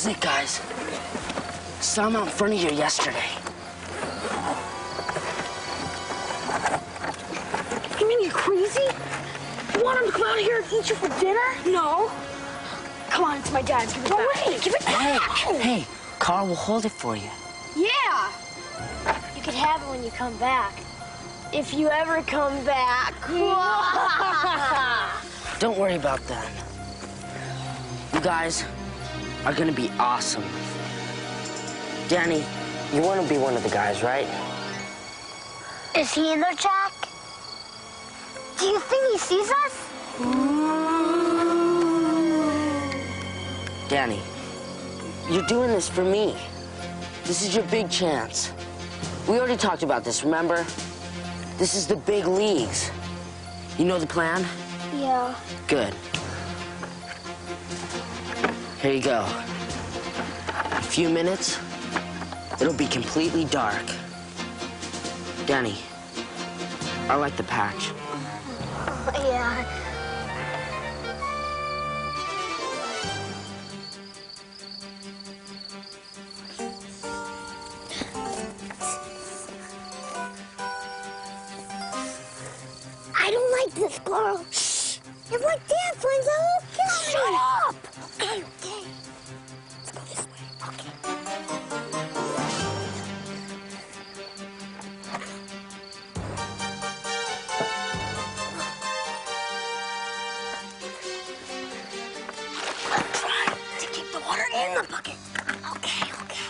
it, guys. Saw him out in front of here yesterday. You mean you're crazy? You want him to come out here and eat you for dinner? No. Come on, it's my dad's. Give it back. No way, give it back. Hey, Carl will hold it for you. Yeah. You can have it when you come back. If you ever come back. Don't worry about that. You guys are gonna be awesome. Danny, you want to be one of the guys, right? Is he in there, Jack? Do you think he sees us? Danny, you're doing this for me. This is your big chance. We already talked about this, remember? This is the big leagues. You know the plan? Yeah. Good. Here you go. In a few minutes, it'll be completely dark. Danny, I like the patch. Yeah. I don't like this, Carl. Shh. If my dad finds out, he'll kill me. Shut up. Okay, okay. Let's go this way. Okay. Try to keep the water in the bucket. Okay, okay.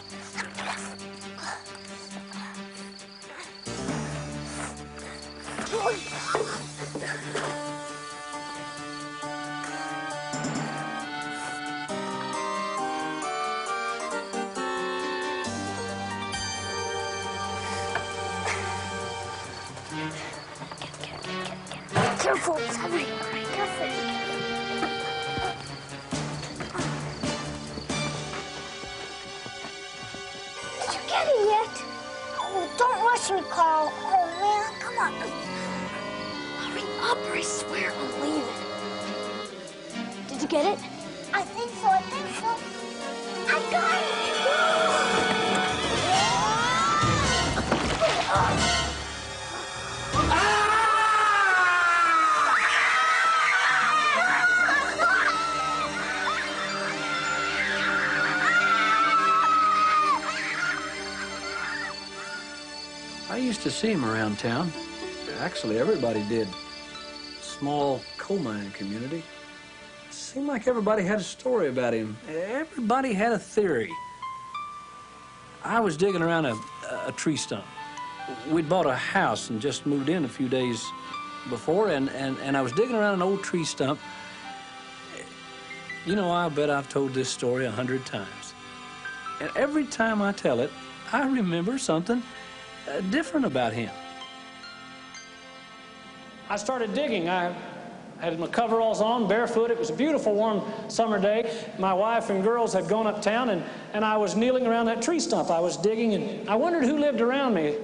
Careful, it's heavy. Careful. Did you get it yet? Oh, don't rush me, Carl. Oh, man, come on. Hurry up, or I swear I'll leave it. Did you get it? I think so, I think so. I got it! I used to see him around town. Actually, everybody did. Small coal mining community. Seemed like everybody had a story about him. Everybody had a theory. I was digging around a tree stump. We'd bought a house and just moved in a few days before, and I was digging around an old tree stump. You know, I bet I've told this story 100 times. And every time I tell it, I remember something different about him. I started digging. I had my coveralls on, barefoot. It was a beautiful, warm summer day. My wife and girls had gone uptown, and I was kneeling around that tree stump. I was digging, and I wondered who lived around me.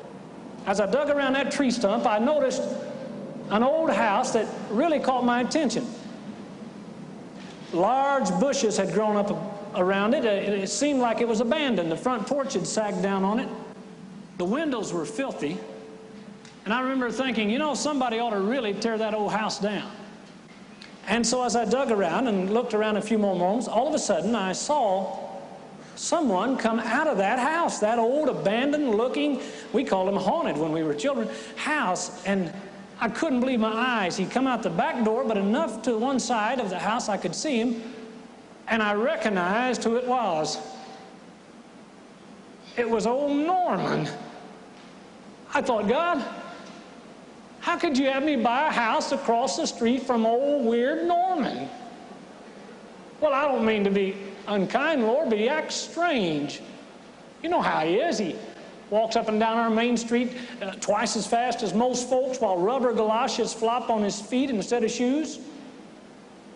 As I dug around that tree stump, I noticed an old house that really caught my attention. Large bushes had grown up around it. It seemed like it was abandoned. The front porch had sagged down on it. The windows were filthy. And I remember thinking, you know, somebody ought to really tear that old house down. And so as I dug around and looked around a few more moments, all of a sudden I saw someone come out of that house, that old abandoned looking, we called them haunted when we were children, house. And I couldn't believe my eyes. He'd come out the back door, but enough to one side of the house I could see him, and I recognized who it was. It was old Norman. I thought, God, how could you have me buy a house across the street from old weird Norman? Well, I don't mean to be unkind, Lord, but he acts strange. You know how he is. He walks up and down our main street twice as fast as most folks, while rubber galoshes flop on his feet instead of shoes.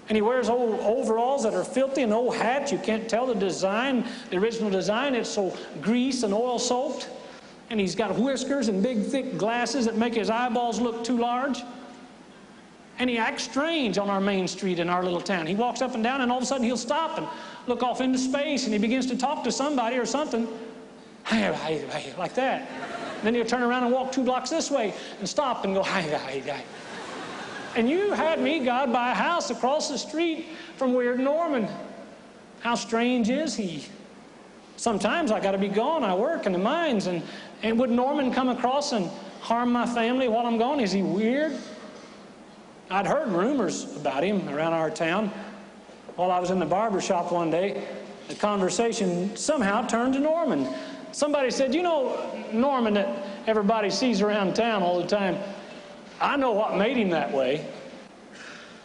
And he wears old overalls that are filthy and old hats. You can't tell the design, the original design. It's so grease and oil soaked. And he's got whiskers and big thick glasses that make his eyeballs look too large. And he acts strange on our main street in our little town. He walks up and down, and all of a sudden he'll stop and look off into space, and he begins to talk to somebody or something, like that. Then he'll turn around and walk 2 blocks this way and stop and go, And you had me, God, buy a house across the street from Weird Norman. How strange is he? Sometimes I got to be gone. I work in the mines. And would Norman come across and harm my family while I'm gone? Is he weird? I'd heard rumors about him around our town. While I was in the barber shop one day, the conversation somehow turned to Norman. Somebody said, you know, Norman that everybody sees around town all the time, I know what made him that way.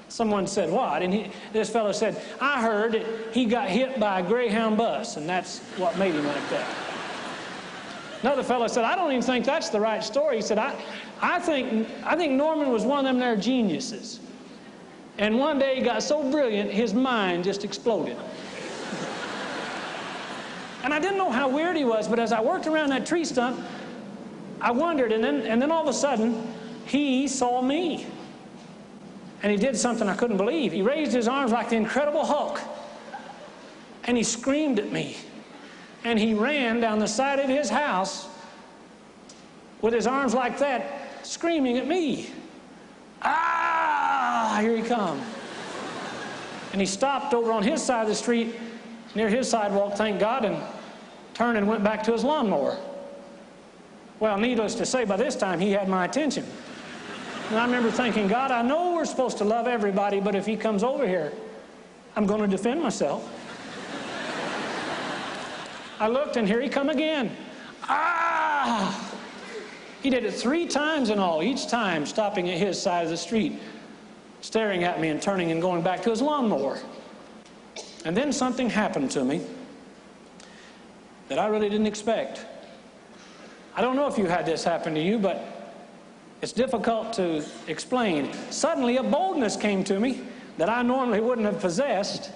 Someone said, what? And this fellow said, I heard that he got hit by a Greyhound bus, and that's what made him like that. Another fellow said, I don't even think that's the right story. He said, I think Norman was one of them there geniuses. And one day he got so brilliant, his mind just exploded. And I didn't know how weird he was, but as I worked around that tree stump, I wondered, and then all of a sudden, he saw me. And he did something I couldn't believe. He raised his arms like the Incredible Hulk, and he screamed at me. And he ran down the side of his house with his arms like that, screaming at me. Ah, here he come. And he stopped over on his side of the street, near his sidewalk, thank God, and turned and went back to his lawnmower. Well, needless to say, by this time, he had my attention. And I remember thinking, God, I know we're supposed to love everybody, but if he comes over here, I'm going to defend myself. I looked, and here he come again. Ah! He did it 3 times in all, each time stopping at his side of the street, staring at me and turning and going back to his lawnmower. And then something happened to me that I really didn't expect. I don't know if you had this happen to you, but it's difficult to explain. Suddenly a boldness came to me that I normally wouldn't have possessed.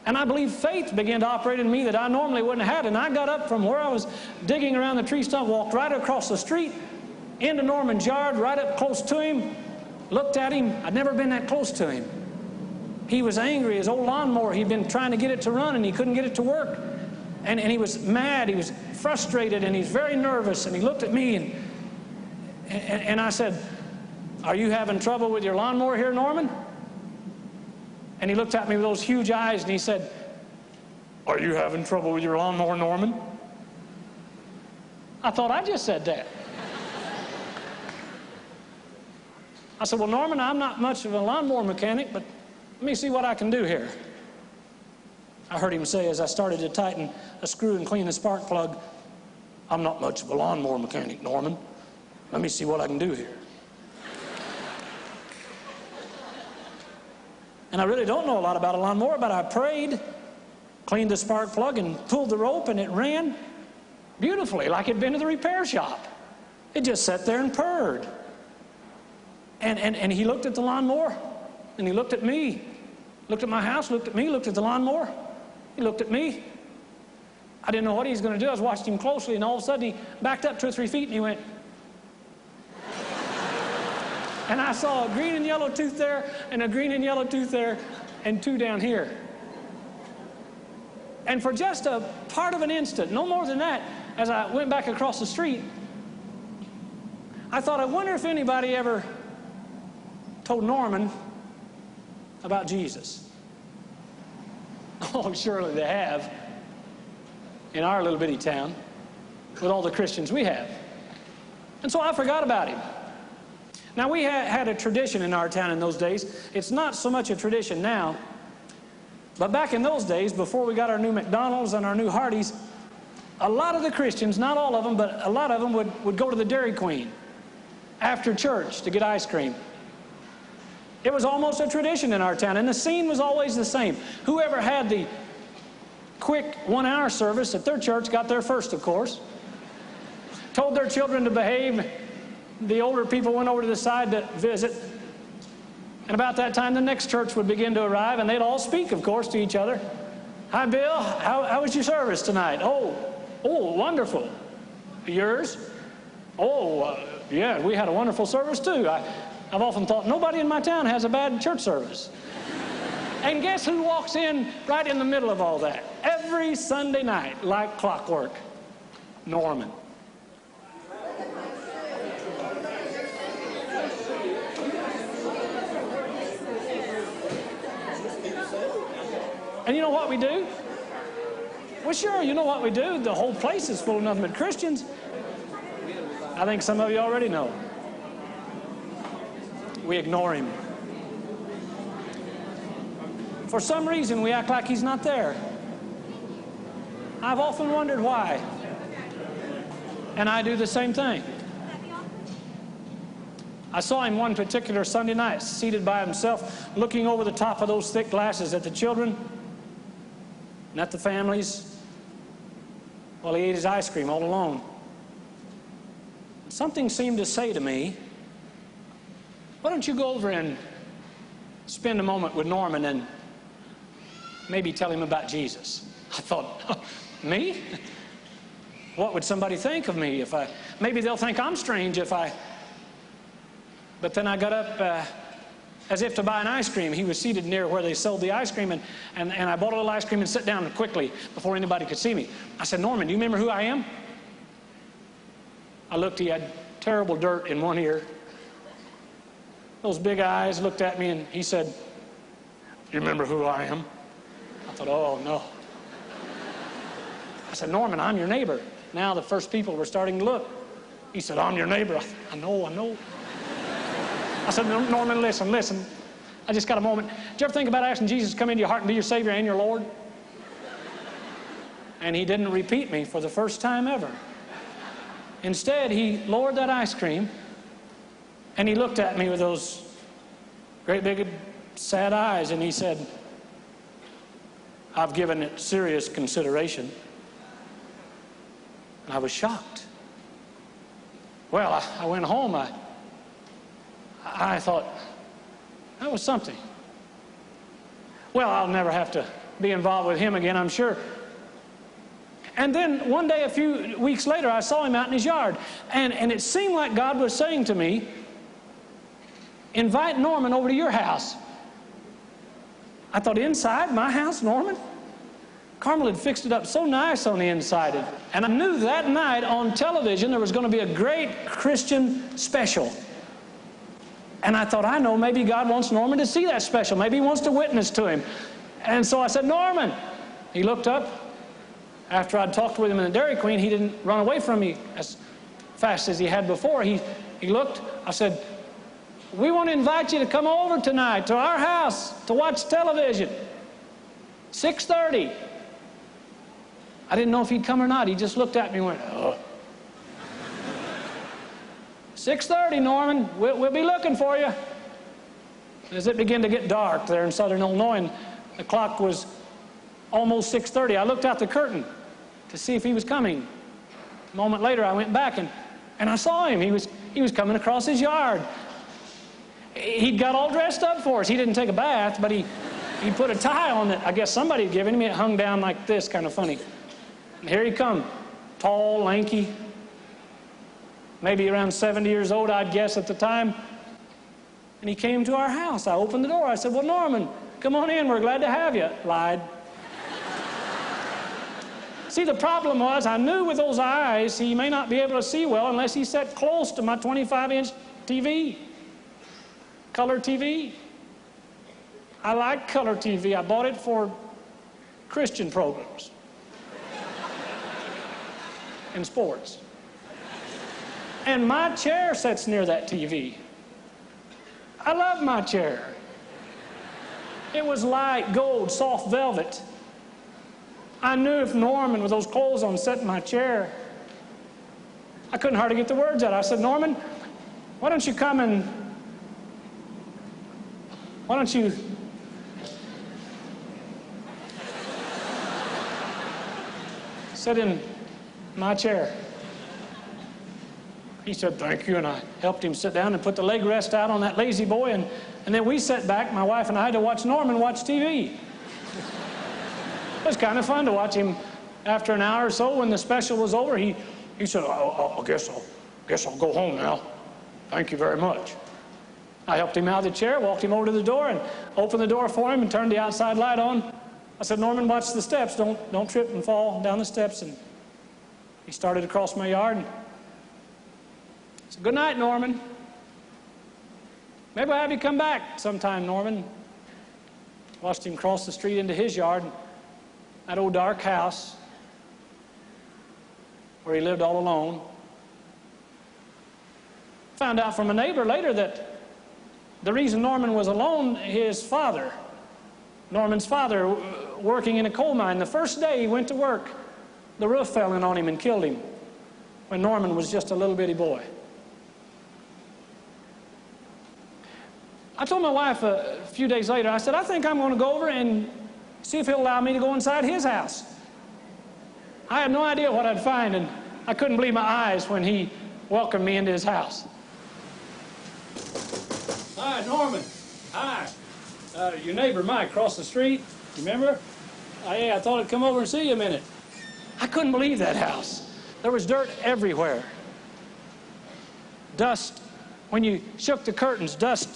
And I believe faith began to operate in me that I normally wouldn't have had. And I got up from where I was digging around the tree stump, walked right across the street into Norman's yard, right up close to him, looked at him. I'd never been that close to him. He was angry. His old lawnmower, he'd been trying to get it to run, and he couldn't get it to work. And he was mad. He was frustrated, and he's very nervous. And he looked at me, and I said, are you having trouble with your lawnmower here, Norman? And he looked at me with those huge eyes, and he said, are you having trouble with your lawnmower, Norman? I thought I just said that. I said, well, Norman, I'm not much of a lawnmower mechanic, but let me see what I can do here. I heard him say as I started to tighten a screw and clean the spark plug, I'm not much of a lawnmower mechanic, Norman. Let me see what I can do here. And I really don't know a lot about a lawnmower, but I prayed, cleaned the spark plug, and pulled the rope, and it ran beautifully, like it'd been to the repair shop. It just sat there and purred. And he looked at the lawnmower, and he looked at me, looked at my house, looked at me, looked at the lawnmower. He looked at me. I didn't know what he was going to do. I was watching him closely, and all of a sudden he backed up 2 or 3 feet, and he went. And I saw a green and yellow tooth there, and a green and yellow tooth there, and 2 down here. And for just a part of an instant, no more than that, as I went back across the street, I thought, I wonder if anybody ever told Norman about Jesus. Oh, surely they have, in our little bitty town, with all the Christians we have. And so I forgot about him. Now, we had a tradition in our town in those days. It's not so much a tradition now, but back in those days, before we got our new McDonald's and our new Hardee's, a lot of the Christians, not all of them, but a lot of them would go to the Dairy Queen after church to get ice cream. It was almost a tradition in our town, and the scene was always the same. Whoever had the quick 1-hour service at their church got there first, of course. Told their children to behave. The older people went over to the side to visit. And about that time, the next church would begin to arrive, and they'd all speak, of course, to each other. Hi, Bill. How was your service tonight? Oh, wonderful. Yours? Oh, yeah, we had a wonderful service, too. I've often thought nobody in my town has a bad church service. And guess who walks in right in the middle of all that? Every Sunday night, like clockwork. Norman. And you know what we do? Well, sure, you know what we do. The whole place is full of nothing but Christians. I think some of you already know. We ignore him. For some reason, we act like he's not there. I've often wondered why. And I do the same thing. I saw him one particular Sunday night, seated by himself, looking over the top of those thick glasses at the children and at the families while he ate his ice cream all alone. Something seemed to say to me, why don't you go over and spend a moment with Norman and maybe tell him about Jesus? I thought, me? What would somebody think of me if I... Maybe they'll think I'm strange if I... But then I got up as if to buy an ice cream. He was seated near where they sold the ice cream, and I bought a little ice cream and sat down quickly before anybody could see me. I said, Norman, do you remember who I am? I looked, he had terrible dirt in one ear. Those big eyes looked at me, and he said, do you remember who I am? I thought, oh, no. I said, Norman, I'm your neighbor. Now the first people were starting to look. He said, I'm your neighbor. I said, I know. I said, Norman, listen. I just got a moment. Did you ever think about asking Jesus to come into your heart and be your Savior and your Lord? And he didn't repeat me for the first time ever. Instead, he lowered that ice cream, and he looked at me with those great big sad eyes, and he said, I've given it serious consideration. And I was shocked. Well, I went home. I thought, that was something. Well, I'll never have to be involved with him again, I'm sure. And then one day, a few weeks later, I saw him out in his yard. And it seemed like God was saying to me, invite Norman over to your house. I thought, inside my house, Norman? Carmel had fixed it up so nice on the inside. And I knew that night on television there was going to be a great Christian special. And I thought, I know, maybe God wants Norman to see that special. Maybe he wants to witness to him. And so I said, Norman. He looked up. After I'd talked with him in the Dairy Queen, he didn't run away from me as fast as he had before. He looked. I said, we want to invite you to come over tonight to our house to watch television. 6:30. I didn't know if he'd come or not. He just looked at me and went, oh. 6:30, Norman. We'll be looking for you. As it began to get dark there in southern Illinois, and the clock was almost 6:30, I looked out the curtain to see if he was coming. A moment later, I went back, and I saw him. He was coming across his yard. He'd got all dressed up for us. He didn't take a bath, but he put a tie on that I guess somebody had given him. It hung down like this, kind of funny. And here he come, tall, lanky, maybe around 70 years old, I'd guess at the time. And he came to our house. I opened the door. I said, well, Norman, come on in. We're glad to have you. Lied. See, the problem was I knew with those eyes he may not be able to see well unless he sat close to my 25-inch TV, color TV. I like color TV. I bought it for Christian programs and sports. And my chair sits near that TV. I love my chair. It was light gold, soft velvet. I knew if Norman, with those clothes on, sat in my chair, I couldn't hardly get the words out. I said, Norman, why don't you come and, why don't you sit in my chair? He said, thank you, and I helped him sit down and put the leg rest out on that lazy boy, and then we sat back, my wife and I, to watch Norman watch TV. It was kind of fun to watch him. After an hour or so, when the special was over, he said, I guess I'll go home now. Thank you very much. I helped him out of the chair, walked him over to the door, and opened the door for him and turned the outside light on. I said, Norman, watch the steps. Don't trip and fall down the steps. And he started across my yard. And I said, good night, Norman. Maybe I'll have you come back sometime, Norman. Watched him cross the street into his yard, that old dark house where he lived all alone. Found out from a neighbor later that the reason Norman was alone, his father, Norman's father, working in a coal mine, the first day he went to work, the roof fell in on him and killed him when Norman was just a little bitty boy. I told my wife a few days later, I said, I think I'm going to go over and see if he'll allow me to go inside his house. I had no idea what I'd find, and I couldn't believe my eyes when he welcomed me into his house. Hi, Norman. Hi. Your neighbor Mike across the street, remember? Yeah, I thought I'd come over and see you a minute. I couldn't believe that house. There was dirt everywhere. Dust. When you shook the curtains, dust.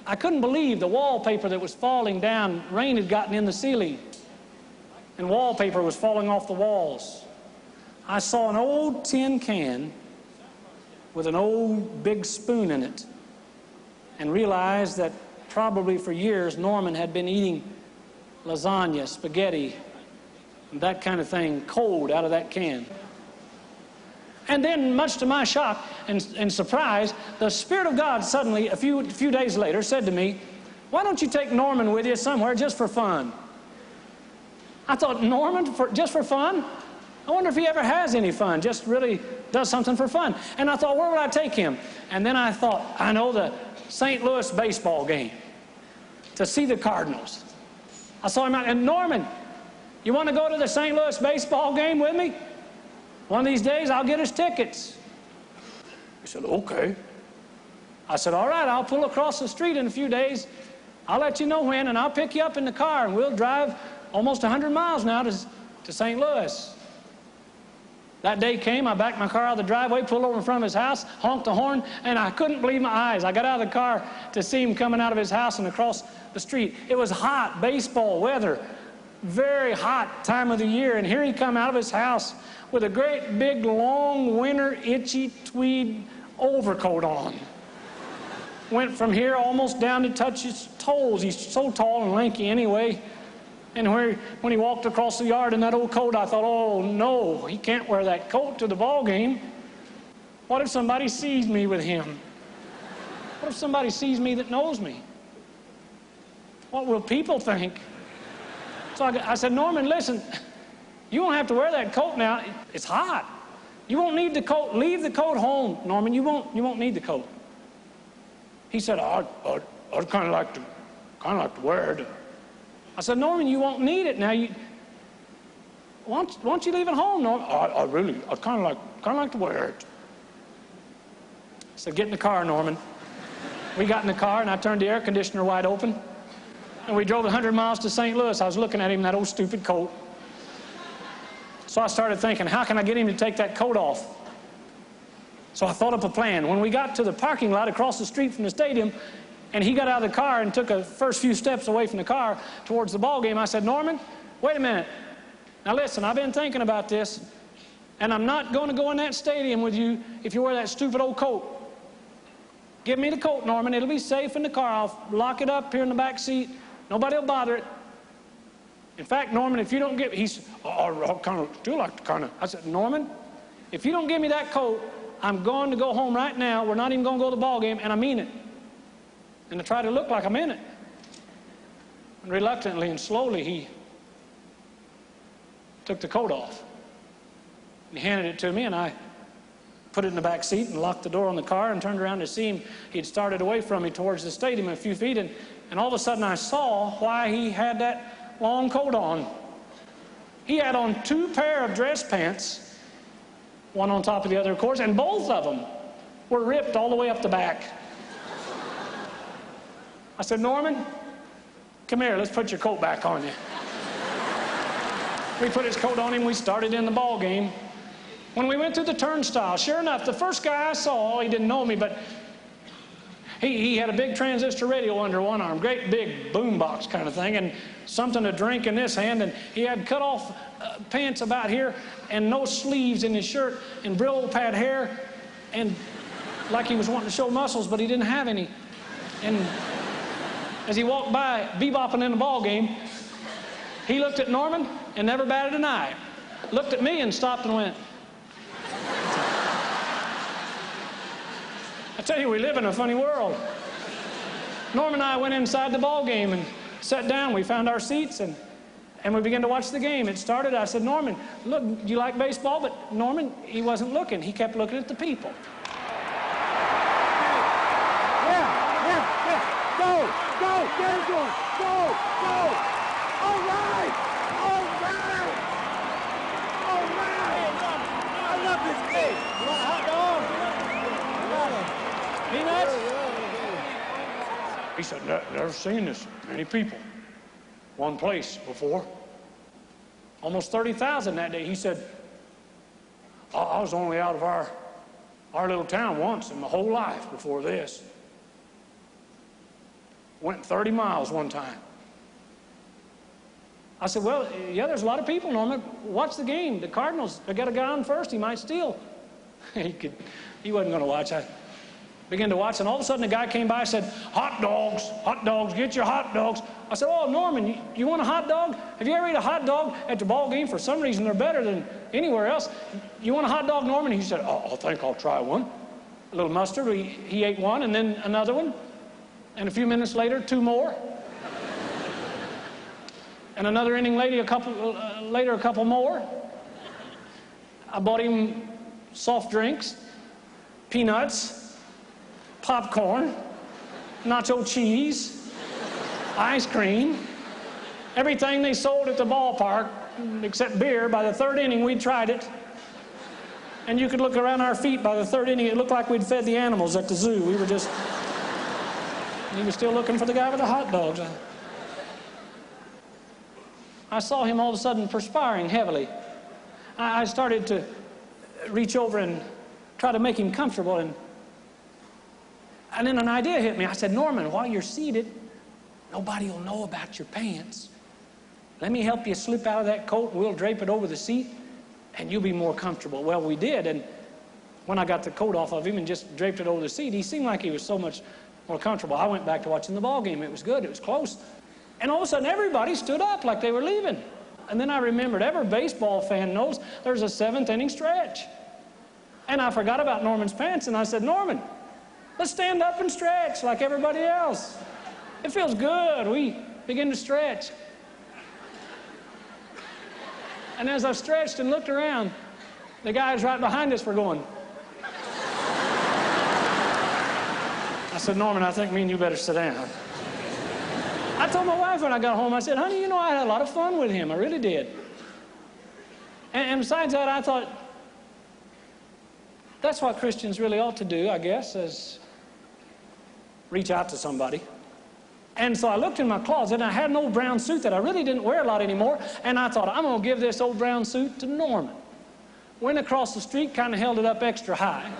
I couldn't believe the wallpaper that was falling down. Rain had gotten in the ceiling, and wallpaper was falling off the walls. I saw an old tin can with an old big spoon in it, and realized that probably for years Norman had been eating lasagna, spaghetti, and that kind of thing cold out of that can. And then, much to my shock and surprise, the Spirit of God suddenly, a few days later, said to me, why don't you take Norman with you somewhere just for fun? I thought, Norman, just for fun? I wonder if he ever has any fun, just really does something for fun. And I thought, where would I take him? And then I thought, I know, the St. Louis baseball game, to see the Cardinals. I saw him out, and Norman, you want to go to the St. Louis baseball game with me? One of these days, I'll get us tickets. He said, okay. I said, all right, I'll pull across the street in a few days. I'll let you know when, and I'll pick you up in the car, and we'll drive almost 100 miles now to St. Louis. That day came, I backed my car out of the driveway, pulled over in front of his house, honked the horn, and I couldn't believe my eyes. I got out of the car to see him coming out of his house and across the street. It was hot, baseball weather, very hot time of the year, and here he come out of his house with a great big long winter itchy tweed overcoat on. Went from here almost down to touch his toes. He's so tall and lanky anyway. And when he walked across the yard in that old coat, I thought, oh no, he can't wear that coat to the ball game. What if somebody sees me with him? What if somebody sees me that knows me? What will people think? So I said, Norman, listen, you won't have to wear that coat now. It's hot. You won't need the coat. Leave the coat home, Norman. You won't need the coat. He said, I'd kind of like to wear it. I said, Norman, you won't need it now. Why don't you leave it home, Norman? I'd kind of like to wear it. I said, get in the car, Norman. We got in the car, and I turned the air conditioner wide open, and we drove 100 miles to St. Louis. I was looking at him in that old stupid coat. So I started thinking, how can I get him to take that coat off? So I thought up a plan. When we got to the parking lot across the street from the stadium, and he got out of the car and took the first few steps away from the car towards the ball game, I said, Norman, wait a minute. Now listen, I've been thinking about this, and I'm not going to go in that stadium with you if you wear that stupid old coat. Give me the coat, Norman. It'll be safe in the car. I'll lock it up here in the back seat. Nobody will bother it. In fact, Norman, if you don't give, I kind of do like to kind of. I said, Norman, if you don't give me that coat, I'm going to go home right now. We're not even going to go to the ball game, and I mean it. And to try to look like I'm in it. And reluctantly and slowly, he took the coat off. And he handed it to me, and I put it in the back seat and locked the door on the car and turned around to see him. He'd started away from me towards the stadium a few feet, and all of a sudden I saw why he had that long coat on. He had on 2 pair of dress pants, one on top of the other, of course, and both of them were ripped all the way up the back. I said, Norman, come here, let's put your coat back on you. We put his coat on him, we started in the ball game. When we went through the turnstile, sure enough, the first guy I saw, he didn't know me, but He had a big transistor radio under one arm, great big boombox kind of thing, and something to drink in this hand, and he had cut off pants about here and no sleeves in his shirt and Brillo pad hair, and like he was wanting to show muscles, but he didn't have any. And as he walked by, bebopping in the ball game, he looked at Norman and never batted an eye. Looked at me and stopped and went. I tell you, we live in a funny world. Norman and I went inside the ball game and sat down. We found our seats and we began to watch the game. It started. I said, Norman, look, do you like baseball? But Norman, he wasn't looking. He kept looking at the people. Go, get it going, go, all right, I love this game. You want a hot dog? Peanuts? He said, never seen this many people, one place before. Almost 30,000 that day. He said, I was only out of our little town once in my whole life before this. Went 30 miles one time. I said, well, yeah, there's a lot of people, Norman. Watch the game. The Cardinals, they got a guy on first. He might steal. He wasn't going to watch. I began to watch, and all of a sudden a guy came by and said, hot dogs, get your hot dogs. I said, oh, Norman, you want a hot dog? Have you ever eaten a hot dog at the ball game? For some reason, they're better than anywhere else. You want a hot dog, Norman? He said, oh, I think I'll try one. A little mustard. He ate one, and then another one. And a few minutes later, 2 more. And another inning later, a couple more. I bought him soft drinks, peanuts, popcorn, nacho cheese, ice cream, everything they sold at the ballpark, except beer. By the 3rd inning, we'd tried it. And you could look around our feet by the 3rd inning. It looked like we'd fed the animals at the zoo. We were just... He was still looking for the guy with the hot dogs. I saw him all of a sudden perspiring heavily. I started to reach over and try to make him comfortable, and then an idea hit me. I said, Norman, while you're seated, nobody will know about your pants. Let me help you slip out of that coat, and we'll drape it over the seat, and you'll be more comfortable. Well, we did, and when I got the coat off of him and just draped it over the seat, he seemed like he was so much more comfortable. I went back to watching the ball game. It was good. It was close. And all of a sudden, everybody stood up like they were leaving. And then I remembered, every baseball fan knows there's a 7th inning stretch. And I forgot about Norman's pants, and I said, Norman, let's stand up and stretch like everybody else. It feels good. We begin to stretch. And as I stretched and looked around, the guys right behind us were going. I said, Norman, I think me and you better sit down. I told my wife when I got home, I said, honey, you know, I had a lot of fun with him. I really did. And besides that, I thought, that's what Christians really ought to do, I guess, is reach out to somebody. And so I looked in my closet, and I had an old brown suit that I really didn't wear a lot anymore, and I thought, I'm going to give this old brown suit to Norman. Went across the street, kind of held it up extra high.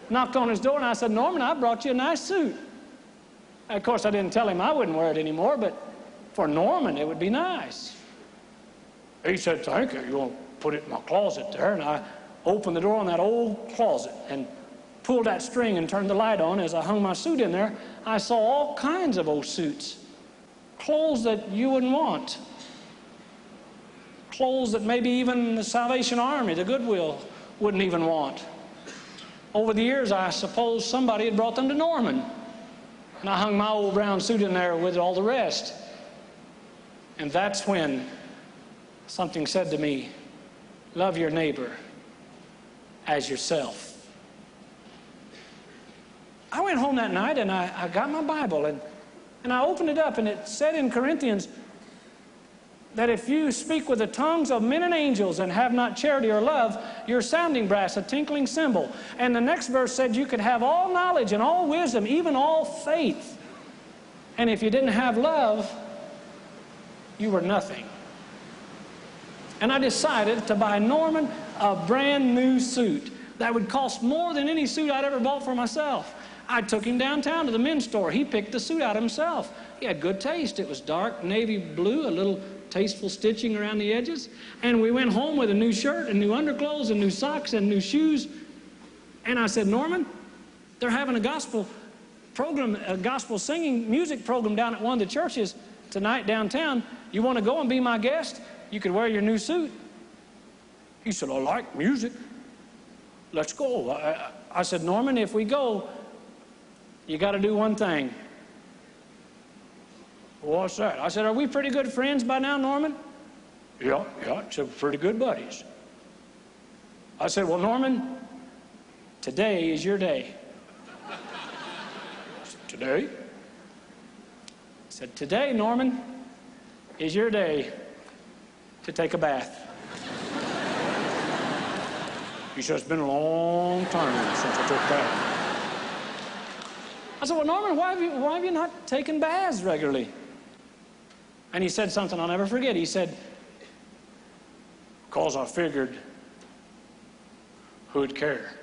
Knocked on his door, and I said, Norman, I brought you a nice suit. Of course, I didn't tell him I wouldn't wear it anymore, but for Norman, it would be nice. He said, thank you. You want to put it in my closet there? And I opened the door on that old closet and pulled that string and turned the light on. As I hung my suit in there, I saw all kinds of old suits. Clothes that you wouldn't want. Clothes that maybe even the Salvation Army, the Goodwill, wouldn't even want. Over the years, I suppose somebody had brought them to Norman. And I hung my old brown suit in there with all the rest. And that's when something said to me, love your neighbor as yourself. I went home that night and I got my Bible and I opened it up, and it said in Corinthians that if you speak with the tongues of men and angels and have not charity or love, you're sounding brass, a tinkling cymbal. And the next verse said you could have all knowledge and all wisdom, even all faith. And if you didn't have love, you were nothing. And I decided to buy Norman a brand new suit that would cost more than any suit I'd ever bought for myself. I took him downtown to the men's store. He picked the suit out himself. He had good taste. It was dark navy blue, a little tasteful stitching around the edges. And we went home with a new shirt and new underclothes and new socks and new shoes. And I said, Norman, they're having a gospel program, a gospel singing music program down at one of the churches tonight downtown. You want to go and be my guest? You could wear your new suit. He said, I like music. Let's go. I said, Norman, if we go, you got to do one thing. What's that? I said, are we pretty good friends by now, Norman? Yeah, so pretty good buddies. I said, well, Norman, today is your day. I said, today? I said, today, Norman, is your day to take a bath. He said, it's been a long time since I took a bath. I said, well, Norman, why have you not taken baths regularly? And he said something I'll never forget. He said, because I figured who'd care.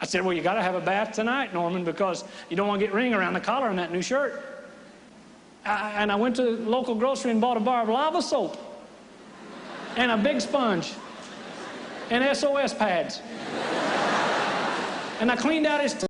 I said, well, you got to have a bath tonight, Norman, because you don't want to get ring around the collar in that new shirt. And I went to the local grocery and bought a bar of lava soap and a big sponge and SOS pads. And I cleaned out his